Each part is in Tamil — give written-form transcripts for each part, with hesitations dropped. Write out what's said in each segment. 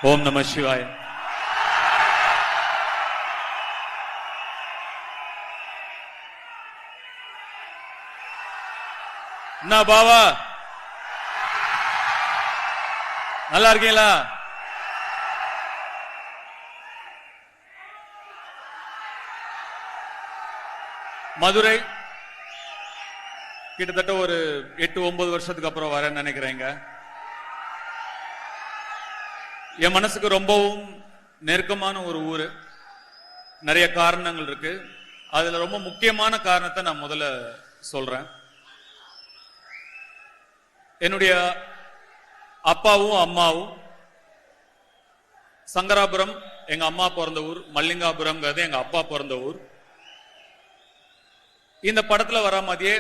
ஓம் நம சிவாய. என்ன பாவா, நல்லா இருக்கீங்களா? மதுரை கிட்டத்தட்ட ஒரு 8-9 வருஷத்துக்கு அப்புறம் வரேன்னு நினைக்கிறேங்க. என் மனசுக்கு ரொம்பவும் நெருக்கமான ஒரு ஊரு. நிறைய காரணங்கள் இருக்கு. அதுல ரொம்ப முக்கியமான காரணத்தை நான் முதல்ல சொல்றேன். என்னுடைய அப்பாவும் அம்மாவும் சங்கராபுரம் எங்க அம்மா பிறந்த ஊர், மல்லிகாபுரம் எங்க அப்பா பிறந்த ஊர். இந்த படத்துல வர மாதிரியே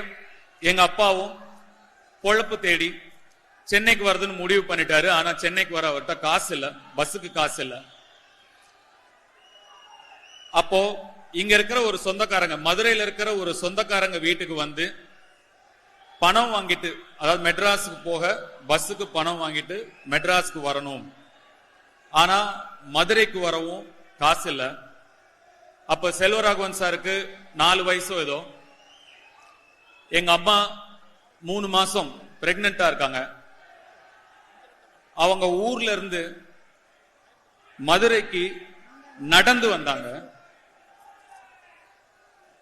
எங்க அப்பாவும் பொழப்பு தேடி சென்னைக்கு வருதுன்னு முடிவு பண்ணிட்டாரு. ஆனா சென்னைக்கு வர அவர்கிட்ட காசு இல்ல, பஸ்ஸுக்கு காசு இல்ல. அப்போ இங்க இருக்கிற ஒரு சொந்தக்காரங்க, மதுரையில இருக்கிற ஒரு சொந்தக்காரங்க வீட்டுக்கு வந்து பணம் வாங்கிட்டு, அதாவது மெட்ராஸுக்கு போக பஸ்ஸுக்கு பணம் வாங்கிட்டு மெட்ராஸுக்கு வரணும். ஆனா மதுரைக்கு வரவும் காசு இல்ல. அப்ப செல்வராகவன் சாருக்கு 4 வயசோ ஏதோ. எங்க அம்மா 3 மாசம் பிரெக்னெண்டா இருக்காங்க. அவங்க ஊர்ல இருந்து மதுரைக்கு நடந்து வந்தாங்க.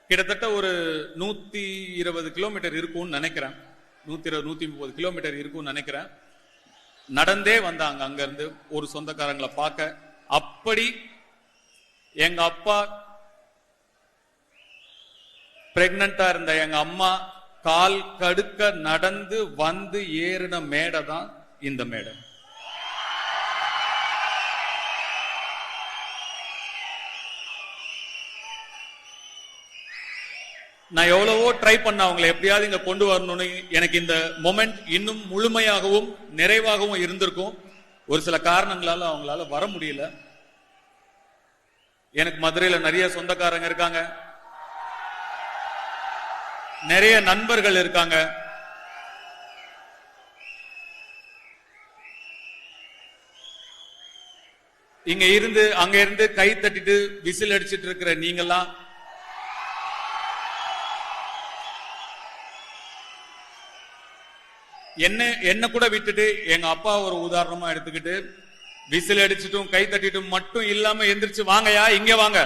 கிட்டத்தட்ட ஒரு 120 கிலோமீட்டர் இருக்கும்னு நினைக்கிறேன். 120-130 கிலோமீட்டர் இருக்கும்னு நினைக்கிறேன். நடந்தே வந்தாங்க அங்க இருந்து ஒரு சொந்தக்காரங்களை பார்க்க. அப்படி எங்க அப்பா பிரெக்னண்டா இருந்த எங்க அம்மா கால் கடுக்க நடந்து வந்து ஏறின மேடை தான் இந்த மேடை. நான் எவ்வளவோ ட்ரை பண்ண அவங்களை எப்படியாவது இங்க கொண்டு வரணும்னு. எனக்கு இந்த மொமெண்ட் இன்னும் முழுமையாகவும் நிறைவாகவும் இருந்திருக்கும். ஒரு சில காரணங்களால அவங்களால வர முடியல. எனக்கு மதுரையில நிறைய சொந்தக்காரங்க இருக்காங்க, நிறைய நண்பர்கள் இருக்காங்க. இங்க இருந்து அங்க இருந்து கை தட்டிட்டு விசில் அடிச்சிட்டு இருக்கிற நீங்கெல்லாம் என்ன கூட விட்டுட்டு எங்க அப்பா ஒரு உதாரணமா எடுத்துக்கிட்டு விசில் அடிச்சிட்டும் கை தட்டிட்டும் மட்டும் இல்லாம எந்திரிச்சு வாங்கயா, இங்க வாங்க,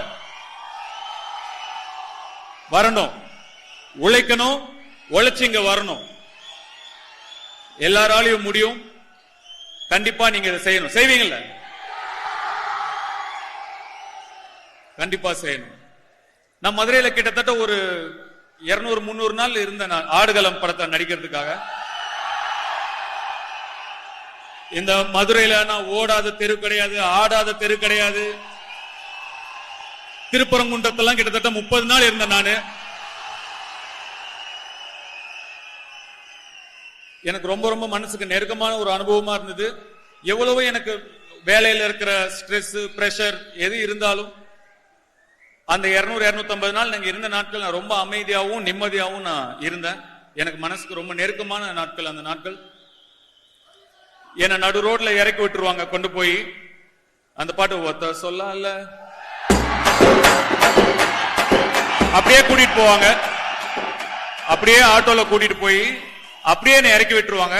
வரணும், உழைக்கணும், உழைச்சு இங்க வரணும். எல்லாராலையும் முடியும். கண்டிப்பா நீங்க இதை செய்யணும். செய்வீங்கல்ல? கண்டிப்பா செய்யணும். நான் மதுரையில கிட்டத்தட்ட ஒரு 200-300 நாள் இருந்த நான் ஆடுகளம் படத்தை நடிக்கிறதுக்காக. இந்த மதுரையில நான் ஓடாத தெரு கிடையாது, ஆடாத தெரு கிடையாது. திருப்பரங்குன்றத்தெல்லாம் கிட்டத்தட்ட 30 நாள் இருந்தேன் நானு. எனக்கு ரொம்ப ரொம்ப மனசுக்கு நெருக்கமான ஒரு அனுபவமா இருந்தது. எவ்வளவோ எனக்கு வேலையில இருக்கிற ஸ்ட்ரெஸ், பிரஷர் எது இருந்தாலும் அந்த 200-250 நாள் நாங்க இருந்த நாட்கள் நான் ரொம்ப அமைதியாகவும் நிம்மதியாகவும் நான் இருந்தேன். எனக்கு மனசுக்கு ரொம்ப நெருக்கமான நாட்கள் அந்த நாட்கள். என்ன நடு ரோட்ல இறக்கி விட்டுருவாங்க கொண்டு போய். அந்த பாட்டு ஒத்த சொல்ல அப்படியே கூட்டிட்டு போவாங்க. அப்படியே ஆட்டோல கூட்டிட்டு போய் அப்படியே என்னை இறக்கி விட்டுருவாங்க.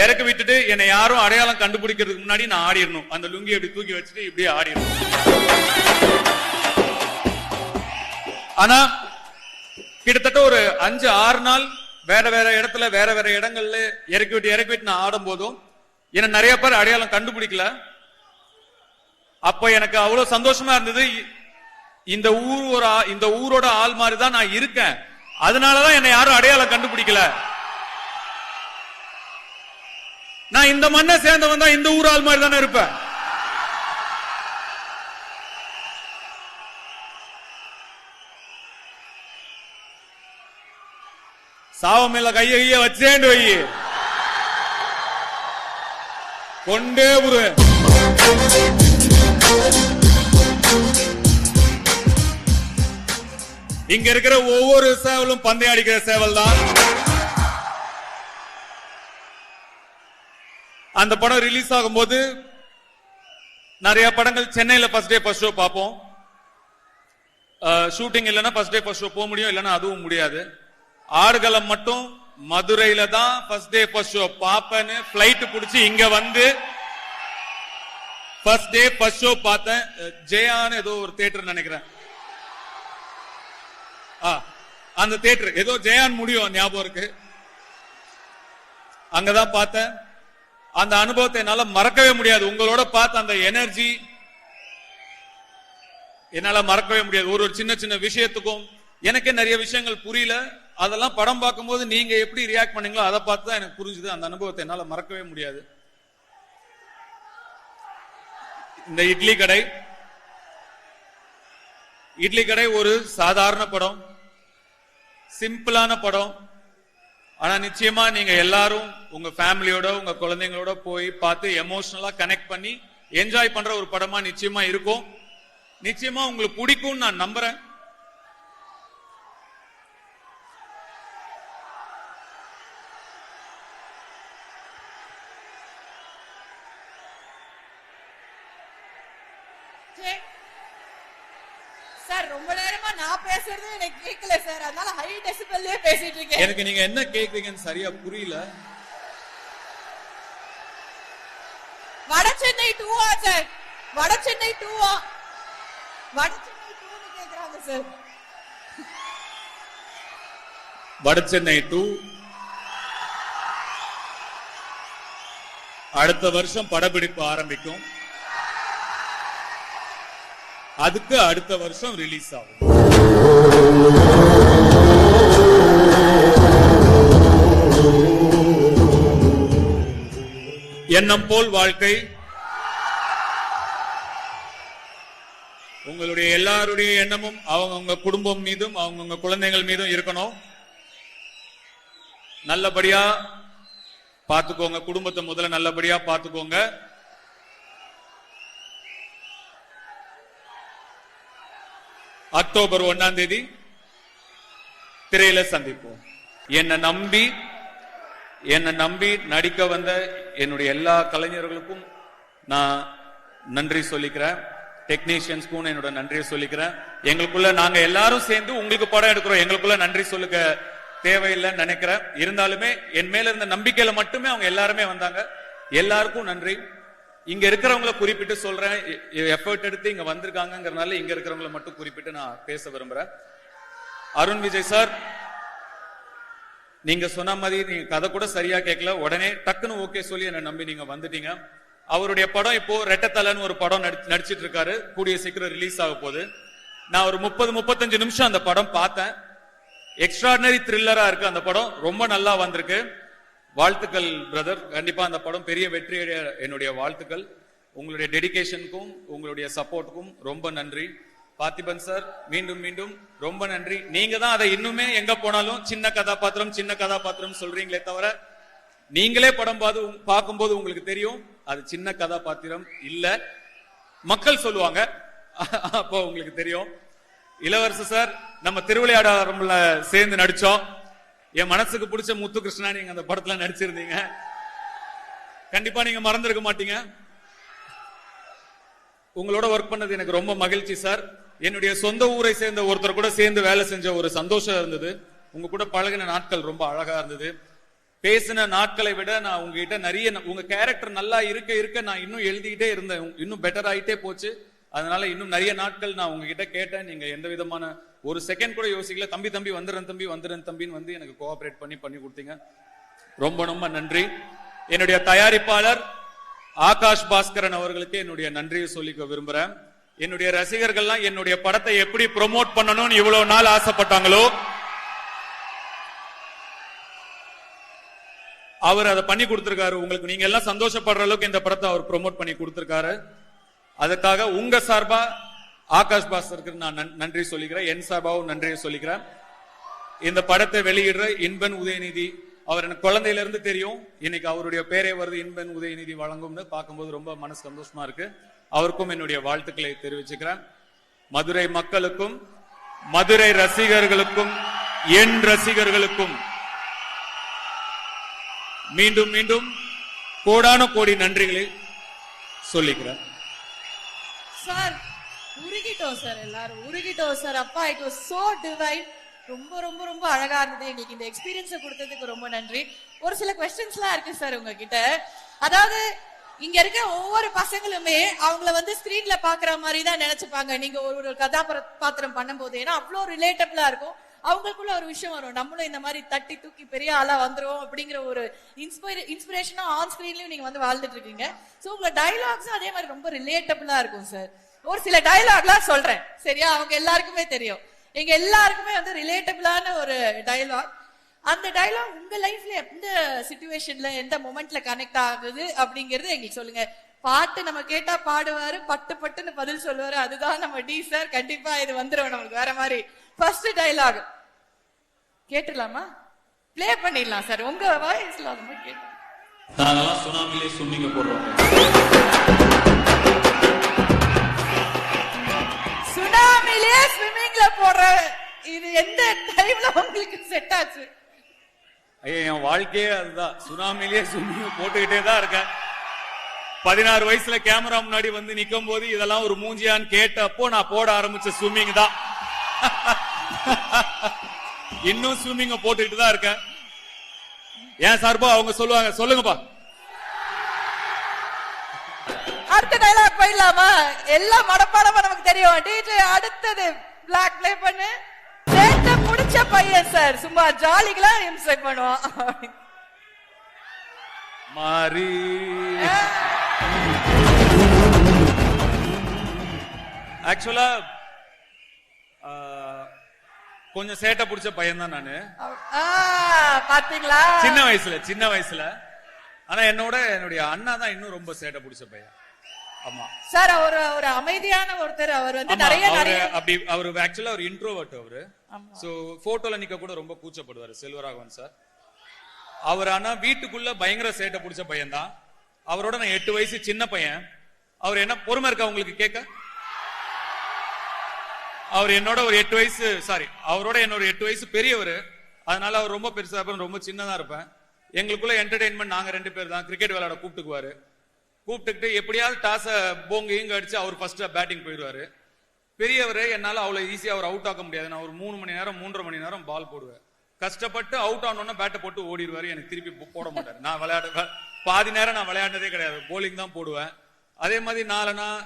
இறக்கி விட்டுட்டு என்னை யாரும் அடையாளம் கண்டுபிடிக்கிறதுக்கு முன்னாடி நான் ஆடிடணும். அந்த லுங்கி அப்படி தூக்கி வச்சுட்டு இப்படியே ஆடிடணும். ஆனா கிட்டத்தட்ட ஒரு 5-6 நாள் வேற வேற இடத்துல வேற வேற இடங்கள்ல இறக்கி விட்டு நான் ஆடும் போதும் என்ன நிறைய பேர் அடையாளம் கண்டுபிடிக்கல. அப்ப எனக்கு அவ்வளவு சந்தோஷமா இருந்தது. இந்த ஊரோட ஆள் மாதிரி தான் நான் இருக்கேன். அதனாலதான் என்னை யாரும் அடையாளம் கண்டுபிடிக்கல. நான் இந்த மண்ணை சேர்ந்தவன் தான், இந்த ஊர் ஆள் மாதிரி தானே இருப்பேன். சாவமேல கைய வச்சேன்னு வை, கொண்டே புருவேன். இங்க இருக்கிற ஒவ்வொரு சேவலும் பந்தயம் அடிக்கிற சேவல் தான். அந்த படம் ரிலீஸ் ஆகும்போது நிறைய படங்கள் சென்னையில ஃபர்ஸ்ட் டே ஃபர்ஸ்ட் ஷோ பார்ப்போம். ஷூட்டிங் இல்லைன்னா ஃபர்ஸ்ட் டே ஃபர்ஸ்ட் ஷோ போக முடியும், இல்லைன்னா அதுவும் முடியாது. ஆடுகளம் மட்டும் மதுரையில தான் ஃபர்ஸ்ட் டே ஃபர்ஸ்ட் ஷோ பாப்பேன்னு பிளைட் பிடிச்சி இங்க வந்து ஃபர்ஸ்ட் டே ஃபர்ஸ்ட் ஷோ பார்த்தேன். ஜெயான்னு ஏதோ ஒரு தியேட்டர் நினைக்கிறேன், அந்த தியேட்டர் ஏதோ ஜெயான் முடியும் ஞாபகம் இருக்கு. அங்கதான் பார்த்தேன். அந்த அனுபவத்தை என்னால மறக்கவே முடியாது. உங்களோட பார்த்த அந்த எனர்ஜி என்னால மறக்கவே முடியாது. ஒரு சின்ன சின்ன விஷயத்துக்கும் எனக்கே நிறைய விஷயங்கள் புரியல. அதெல்லாம் படம் பார்க்கும்போது நீங்க எப்படி ரியாக்ட் பண்ணீங்களோ அதை பார்த்து தான் எனக்கு புரிஞ்சுது. அந்த அனுபவத்தை என்னால மறக்கவே முடியாது. இந்த இட்லி கடை ஒரு சாதாரண படம், சிம்பிளான படம். ஆனா நிச்சயமா நீங்க எல்லாரும் உங்க ஃபேமிலியோட உங்க குழந்தைங்களோட போய் பார்த்து எமோஷனலா கனெக்ட் பண்ணி என்ஜாய் பண்ற ஒரு படமா நிச்சயமா இருக்கும். நிச்சயமா உங்களுக்கு பிடிக்கும் நான் நம்புறேன். சார் ரொம்ப நேரமா நான் பேசுறது எனக்கு கேட்கல சார், அதனால ஹை டெசிபல்லே பேசிட்டு இருக்கேன். எனக்கு நீங்க என்ன கேக்குறீங்கன்னு சரியா புரியல. வடசென்னை 2 சார், வடசென்னை 2 வடசென்னை 2 கேக்குறாங்க சார். வடசென்னை 2 அடுத்த வருஷம் படப்பிடிப்பு ஆரம்பிக்கும். அதுக்கு அடுத்த வருஷம் ரிலீஸ் ஆகும். எண்ணம் போல் வாழ்க்கை உங்களுடைய எல்லாருடைய எண்ணமும் அவங்க குடும்பம் மீதும் அவங்க குழந்தைகள் மீதும் இருக்கணும். நல்லபடியா பாத்துக்கோங்க, குடும்பத்தை முதல்ல நல்லபடியா பாத்துக்கோங்க. அக்டோபர் 1ஆம் தேதி திரையில சந்திப்போம். என்னை நம்பி நடிக்க வந்த என்னுடைய எல்லா கலைஞர்களுக்கும் நான் நன்றி சொல்லிக்கிறேன். டெக்னீஷியன்ஸ்க்கும் என்னோட நன்றியை சொல்லிக்கிறேன். எங்களுக்குள்ள நாங்க எல்லாரும் சேர்ந்து உங்களுக்கு படம் எடுக்கிறோம், எங்களுக்குள்ள நன்றி சொல்லுக்க தேவையில்லைன்னு நினைக்கிறேன். இருந்தாலுமே என் மேல இருந்த நம்பிக்கையில மட்டுமே அவங்க எல்லாருமே வந்தாங்க. எல்லாருக்கும் நன்றி. இங்க இருக்கிறவங்களை குறிப்பிட்டு சொல்றேன், எஃபர்ட் எடுத்து இங்க வந்திருக்காங்கிறதுனால இங்க இருக்கிறவங்களை மட்டும் குறிப்பிட்டு நான் பேச விரும்புறேன். அருண் விஜய் சார், நீங்க சொன்ன மாதிரி நீங்க கதை கூட சரியா கேட்கல, உடனே டக்குன்னு ஓகே சொல்லி என்ன நம்பி நீங்க வந்துட்டீங்க. அவருடைய படம் இப்போ ரெட்டத்தலைன்னு ஒரு படம் நடிச்சிட்டு இருக்காரு, கூடிய சீக்கிரம் ரிலீஸ் ஆக போகுது. நான் ஒரு 30-35 நிமிஷம் அந்த படம் பார்த்தேன். எக்ஸ்ட்ராடினரி த்ரில்லரா இருக்கு அந்த படம், ரொம்ப நல்லா வந்திருக்கு. வாழ்த்துக்கள் பிரதர், கண்டிப்பா அந்த படம் பெரிய வெற்றி என்னுடைய வாழ்த்துக்கள். உங்களுடைய டெடிகேஷனுக்கும் உங்களுடைய சப்போர்ட்டுக்கும் ரொம்ப நன்றி. பார்த்திபன் சார், மீண்டும் மீண்டும் ரொம்ப நன்றி. நீங்க தான் அதை இன்னுமே எங்க போனாலும் சின்ன கதாபாத்திரம் சொல்றீங்களே தவிர, நீங்களே படம் பார்க்கும்போது உங்களுக்கு தெரியும் அது சின்ன கதாபாத்திரம் இல்ல, மக்கள் சொல்லுவாங்க, அப்போ உங்களுக்கு தெரியும். இளவரசு சார், நம்ம திருவிளையாடல சேர்ந்து நடிச்சோம். என் மனசுக்கு பிடிச்ச முத்து கிருஷ்ணா நீங்க அந்த படத்துல நடிச்சிருந்தீங்க. கண்டிப்பா நீங்க மறந்துருக்க மாட்டீங்க. உங்களோட ஒர்க் பண்ணது எனக்கு ரொம்ப மகிழ்ச்சி சார். என்னுடைய சொந்த ஊரை சேர்ந்த ஒருத்தர் கூட சேர்ந்து வேலை செஞ்ச ஒரு சந்தோஷம் இருந்தது. உங்க கூட பழகின நாட்கள் ரொம்ப அழகா இருந்தது. பேசின நாட்களை விட நான் உங்ககிட்ட நிறைய, உங்க கேரக்டர் நல்லா இருக்க நான் இன்னும் எழுதிக்கிட்டே இருந்தேன், இன்னும் பெட்டர் ஆயிட்டே போச்சு. அதனால இன்னும் நிறைய நாட்கள் நான் உங்ககிட்ட கேட்டேன். நீங்க எந்த விதமான ஒரு செகண்ட் கூட யோசிக்கல. தம்பி வந்துடுறேன் தம்பின்னு வந்து எனக்கு கோஆபரேட் பண்ணி கொடுத்தீங்க. ரொம்ப ரொம்ப நன்றி. என்னுடைய தயாரிப்பாளர் ஆகாஷ் பாஸ்கரன் அவர்களுக்கு என்னுடைய நன்றியை சொல்லிக்க விரும்புறேன். என்னுடைய ரசிகர்கள்லாம் என்னுடைய படத்தை எப்படி ப்ரோமோட் பண்ணணும்னு இவ்வளவு நாள் ஆசைப்பட்டாங்களோ, அவர் அதை பண்ணி கொடுத்திருக்காரு. உங்களுக்கு நீங்க எல்லாம் சந்தோஷப்படுற அளவுக்கு இந்த படத்தை அவர் ப்ரோமோட் பண்ணி கொடுத்திருக்காரு. அதுக்காக உங்க சார்பா ஆகாஷ் பாஸ்கருக்கு நான் நன்றி சொல்லிக்கிறேன். என் சார்பாவும் நன்றியை சொல்லிக்கிறேன். இந்த படத்தை வெளியிடுற இன்பன் உதயநிதி, அவர் எனக்கு குழந்தையில இருந்து தெரியும். இன்னைக்கு அவருடைய பேரே வருது, இன்பன் உதயநிதி வழங்கும்னு பார்க்கும்போது ரொம்ப மனசு சந்தோஷமா இருக்கு. அவருக்கும் என்னுடைய வாழ்த்துக்களை தெரிவிச்சுக்கிறேன். மதுரை மக்களுக்கும் மதுரை ரசிகர்களுக்கும் என் ரசிகர்களுக்கும் மீண்டும் மீண்டும் கோடான கோடி நன்றிகளை சொல்லிக்கிறேன். சார் உருகிட்டோம் சார், எல்லாரும் உருகிட்டோம் சார். அப்பா, இட் வாஸ் சோ டிவைன். ரொம்ப ரொம்ப ரொம்ப அழகா இருந்தது. எங்களுக்கு இந்த எக்ஸ்பீரியன்ஸை கொடுத்ததுக்கு ரொம்ப நன்றி. ஒரு சில கொஸ்டின்ஸ்லாம் இருக்கு சார் உங்ககிட்ட. அதாவது இங்க இருக்க ஒவ்வொரு பசங்களுமே அவங்கள வந்து ஸ்கிரீன்ல பாக்குற மாதிரி தான் நினைச்சுப்பாங்க நீங்க ஒரு கதாபாத்திரம் பண்ணும்போது. ஏன்னா அவ்வளோ ரிலேட்டபிளா இருக்கும். அவங்களுக்குள்ள ஒரு விஷயம் வரும், நம்மளும் இந்த மாதிரி தட்டி தூக்கி பெரிய ஆளா வந்துரும் அப்படிங்கிற ஒரு இன்ஸ்பிரேஷனா ஆன் ஸ்கிரீன்லயும் நீங்க வந்து வாழ்ந்துட்டு இருக்கீங்க. சோ உங்க டயலாக்ஸும் அதே மாதிரி ரொம்ப ரிலேட்டபிளா இருக்கும் சார். ஒரு சில டயலாக்லாம் சொல்றேன், சரியா? அவங்க எல்லாருக்குமே தெரியும், எங்க எல்லாருக்குமே வந்து ரிலேட்டபிளான ஒரு டயலாக். அந்த டயலாக் உங்க லைஃப்ல எந்த சிச்சுவேஷன்ல எந்த மொமெண்ட்ல கனெக்ட் ஆகுது அப்படிங்கறது எங்களுக்கு சொல்லுங்க. பாட்டு நம்ம கேட்டா பாடுவாரு, பட்டு பட்டுன்னு பதில் சொல்லுவாரு. அதுதான் நம்ம டி சார். கண்டிப்பா இது வந்துடும் நம்மளுக்கு வேற மாதிரி. ஃபர்ஸ்ட் டயலாக் கேட்டுலாமா? பிளே பண்ணிடலாம் சார், உங்க வாய்ஸ்ல அது மாதிரி கேட்டு. நாங்கெல்லாம் சுனாமிலே ஸ்விம்மிங் போடுறோம். சுனாமிலே ஸ்விம்மிங்ல போடுற இது எந்த டைம்ல உங்களுக்கு செட் ஆச்சு? ஐயா, என் வாழ்க்கையே அதுதான். சுனாமிலே ஸ்விம்மிங் போட்டுக்கிட்டே தான் இருக்கேன். 16 வயசுல கேமரா முன்னாடி வந்து நிக்கும் போது இதெல்லாம் ஒரு மூஞ்சியான்னு கேட்டப்போ நான் போட ஆரம்பிச்ச ஸ்விம்மிங் தான். இன்னும் ஸ்விம்மிங்க போட்டுக்கிட்டு தான் இருக்கேன். ஏன் சார்பா அவங்க சொல்லுவாங்க, சொல்லுங்கப்பா. அடுத்த டயலாக் போயிடலாமா? எல்லாம் மனப்பாடமா நமக்கு தெரியும். டிஜே அடுத்தது பிளாக் ப்ளே பண்ணு. சேட்ட புடிச்ச பையன் சார், சும்மா ஜாலிகளா இம்சை பண்ணுவான். மாறி ஆக்சுவலா கொஞ்சம் சேட்டை பிடிச்ச பையன் தான் நானு. பாத்தீங்களா? சின்ன வயசுல. ஆனா என்னுடைய அண்ணா தான் இன்னும் ரொம்ப சேட்டை பிடிச்ச பையன். ஆமா சார், ஒரு அமைதியான ஒருத்தர். அவர் வந்து நிறைய அப்படி அவரு ஆக்சுவலா ஒரு இன்ட்ரோவர்ட் அவரு. சோ போட்டோல நிக்க கூட ரொம்ப கூச்சப்படுவாரு செல்வராகவன் சார். அவர் ஆனா வீட்டுக்குள்ள பயங்கர சேட்டை பிடிச்ச பையன் தான். அவரோட நான் 8 வயசு சின்ன பையன். அவர் என்ன பொறுமை இருக்கா உங்களுக்கு கேட்க? அவர் என்னோட ஒரு 8 வயசு அவரோட என்னோட 8 வயசு பெரியவர். அதனால அவர் ரொம்ப பெருசா இருப்பேன், ரொம்ப சின்னதா இருப்பேன். எங்களுக்குள்ள என்டர்டைன்மெண்ட் நாங்க 2 பேர் தான். கிரிக்கெட் விளையாட கூப்பிட்டுக்கிட்டு எப்படியாவது டாஸ போங்க அடிச்சு அவர் ஃபர்ஸ்ட் பேட்டிங் போயிடுவாரு. பெரியவர் என்னால அவ்வளவு ஈஸியா அவர் அவுட் ஆக்க முடியாது. நான் ஒரு 3 மணி நேரம் 3.5 மணி நேரம் பால் போடுவேன். கஷ்டப்பட்டு அவுட் ஆனோன்னா பேட்டை போட்டு ஓடிடுவாரு. எனக்கு திருப்பி போட மாட்டாரு. நான் பாதி நேரம் நான் விளையாடுனதே கிடையாது, போலிங் தான் போடுவேன். அதே மாதிரி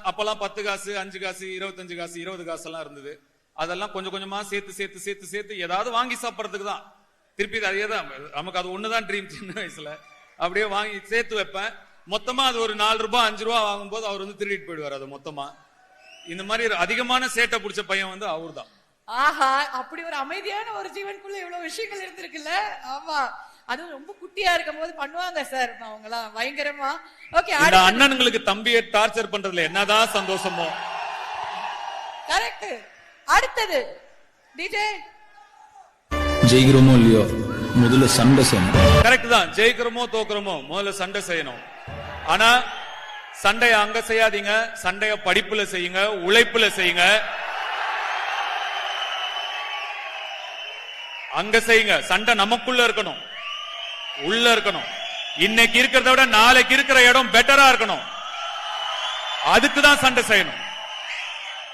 அப்பெல்லாம் 10 காசு 5 காசு 25 காசு 20 காசு எல்லாம் இருந்தது. அதெல்லாம் கொஞ்சம் கொஞ்சமா சேர்த்து ஏதாவது வாங்கி சாப்பிடறதுக்கு தான். திருப்பி அதே தான் நமக்கு, அது ஒண்ணுதான் ட்ரீம். சின்ன வயசுல அப்படியே வாங்கி சேர்த்து வைப்பேன். மொத்தமா அது ஒரு 4 ரூபாய் 5 ரூபாய் வாங்கும்போது அவர் வந்து திருடிட்டு போயிடுவார் அது மொத்தமா. இந்த மாதிரி அதிகமான சேட்டை பிடிச்ச பையன் வந்து அவர் தான். ஆஹா, அப்படி ஒரு அமைதியான ஒரு ஜீவனுக்குள்ள இவ்வளவு விஷயங்கள் இருந்திருக்குல்ல. ஆமா, அதுவும் ரொம்ப குட்டியா இருக்கும் போது பண்ணுவாங்க சார் அவங்க எல்லாம் பயங்கரமா. ஓகே, அண்ணனுங்களுக்கு தம்பியை டார்ச்சர் பண்றதுல என்னதான் சந்தோஷமோ. கரெக்ட். அடுத்தது டிஜே. ஜெயிக்கிறோமோ இல்லையோ முதல்ல சண்டை செய்யணும். கரெக்ட் தான். ஜெயிக்கிறோமோ தோக்குறோமோ முதல்ல சண்டை செய்யணும். ஆனா சண்டைய அங்க செய்யாதீங்க. சண்டைய படிப்புல செய்யுங்க, உழைப்புல செய்யுங்க. அங்க செய்யுங்க. சண்டை நமக்குள்ள இருக்கணும், உள்ள இருக்கணும். இன்னைக்கு இருக்கிறத விட நாளைக்கு இருக்கிற இடம் பெட்டரா இருக்கணும். அதுக்கு தான் சண்டை செய்யணும்.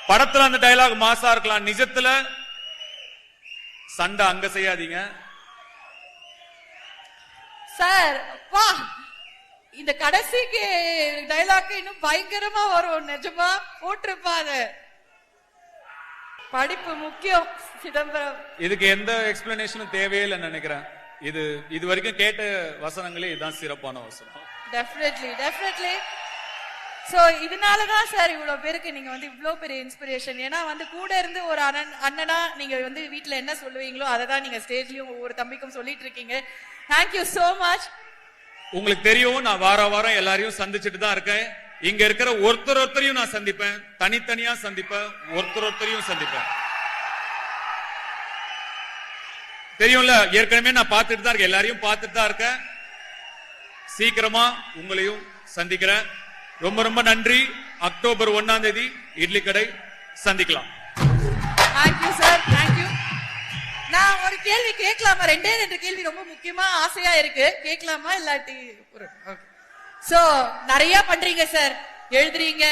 படத்துல அந்த டயலாக் மாசா இருக்கலாம், நிஜத்துல சண்டை அங்க செய்யாதீங்க சார். வா, இந்த கடைசிக்கு டயலாக் இன்னும் பயங்கரமா வரும். நிஜமா போட்டிருப்பாரு. படிப்பு முக்கியம் சிதம்பரம். இதுக்கு எந்த எக்ஸ்பிளனேஷனும் தேவையில்லை நினைக்கிறேன். இது வரைக்கும் கேட்ட வசனங்களே இதுதான் சிறப்பான வசனம். டெஃபினெட்லி. சோ இதனாலதான் சார் இவ்வளவு பேருக்கு நீங்க வந்து இவ்வளவு பெரிய இன்ஸ்பிரேஷன். ஏன்னா வந்து கூட இருந்து ஒரு அண்ணனா நீங்க வந்து வீட்டுல என்ன சொல்லுவீங்களோ அதை தான் நீங்க ஸ்டேஜ்லயும் ஒவ்வொரு தம்பிக்கும் சொல்லிட்டு இருக்கீங்க. Thank you so much. உங்களுக்கு தெரியும், நான் வாரம் எல்லாரையும் சந்திச்சுட்டு தான் இருக்கேன். இங்க இருக்கிற ஒருத்தரையும் நான் சந்திப்பேன், தனித்தனியா சந்திப்பேன், ஒருத்தரையும் சந்திப்பேன். தெரியும்ல, ஏற்கனவே நான் பார்த்துட்டு தான் இருக்கேன், எல்லாரையும் பார்த்துட்டு தான் இருக்கேன். சீக்கிரமா உங்களையும் சந்திக்கிறேன். ரொம்ப ரொம்ப நன்றி. அக்டோபர் 1ஆம் தேதி இட்லி கடை சந்திக்கலாம். Thank you sir, thank you. நான் ஒரு கேள்வி கேட்கலாமா? 2 கேள்வி ரொம்ப முக்கியமா ஆசையா இருக்கு, கேட்கலாமா? இல்லாட்டி சோ நிறைய பண்றீங்க சார், எழுதுறீங்க,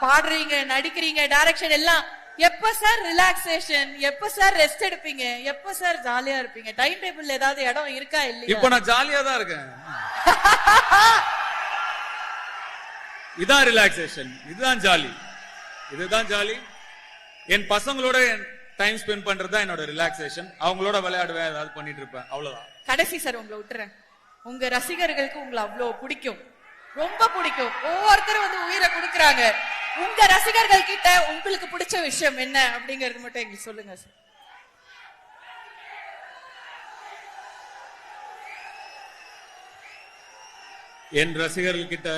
பாடுறீங்க, நடிக்கிறீங்க, டைரக்ஷன் எல்லாம். எப்ப சார் ரிலாக்ஸேஷன், எப்ப சார் ரெஸ்ட் எடுப்பீங்க, எப்ப சார் ஜாலியா இருப்பீங்க? டைம் டேபிள்ல ஏதாவது இடம் இருக்கா இல்லையா? இப்ப நான் ஜாலியா தான் இருக்கேன். இதான் ரிலாக்ஸேஷன், இதுதான் ஜாலி, இதுதான் ஜாலி. என் பசங்களோட டைம் ஸ்பெண்ட் பண்றது தான் என்னோட ரிலாக்ஸேஷன். அவங்களோட விளையாடுவேன், ஏதாவது பண்ணிட்டு இருப்பேன், அவ்வளவுதான். கடைசி சார் உங்களை விட்டுறேன். உங்க ரசிகர்களுக்கு உங்களை அவ்வளவு பிடிக்கும், ரொம்ப பிடிக்கும். ஒவ்வொருத்தரும் வந்து உயிரை கொடுக்கறாங்க. உங்க ரசிகர்கள் கிட்ட உங்களுக்கு பிடிச்ச விஷயம் என்ன அப்படிங்கறது மட்டும் எங்களுக்கு சொல்லுங்க சார். என் ரசிகர்கள் கிட்ட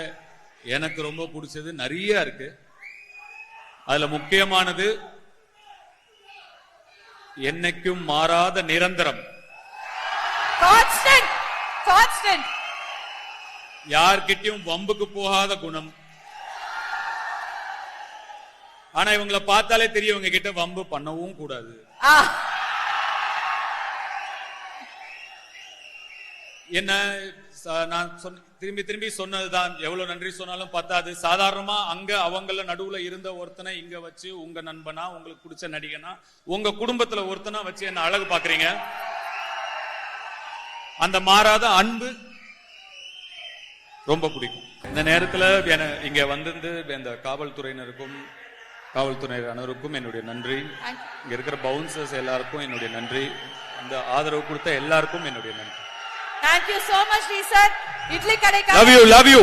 எனக்கு ரொம்ப பிடிச்சது நிறைய இருக்கு. அதுல முக்கியமானது என்னைக்கும் மாறாத நிரந்தரம், கான்ஸ்டன்ட், கான்ஸ்டன்ட். யார்கிட்டயும் வம்புக்கு போகாத குணம். ஆனா இவங்களை பார்த்தாலே தெரியும் இவங்க கிட்ட வம்பு பண்ணவும் கூடாது. என்ன நான் திரும்பி திரும்பி சொன்னதுதான், எவ்வளவு நன்றி சொன்னாலும் பத்தாது. சாதாரணமா அங்க அவங்கள நடுவுல இருந்த ஒருத்தனை இங்க வச்சு உங்க நண்பனா, உங்களுக்கு பிடிச்ச நடிகனா, உங்க குடும்பத்துல ஒருத்தனா வச்சு என்ன அழகு பாக்குறீங்க. அந்த மாறாத அன்பு ரொம்ப பிடிக்கும். இந்த நேரத்துல இங்க வந்திருந்து இந்த காவல்துறையினருக்கும் காவல்துறையினருக்கும் என்னுடைய நன்றி. இங்க இருக்கிற பவுன்சர்ஸ் எல்லாருக்கும் என்னுடைய நன்றி. இந்த ஆதரவு கொடுத்த எல்லாருக்கும் என்னுடைய நன்றி. Thank you so much, sir. Idli கடை. Love you.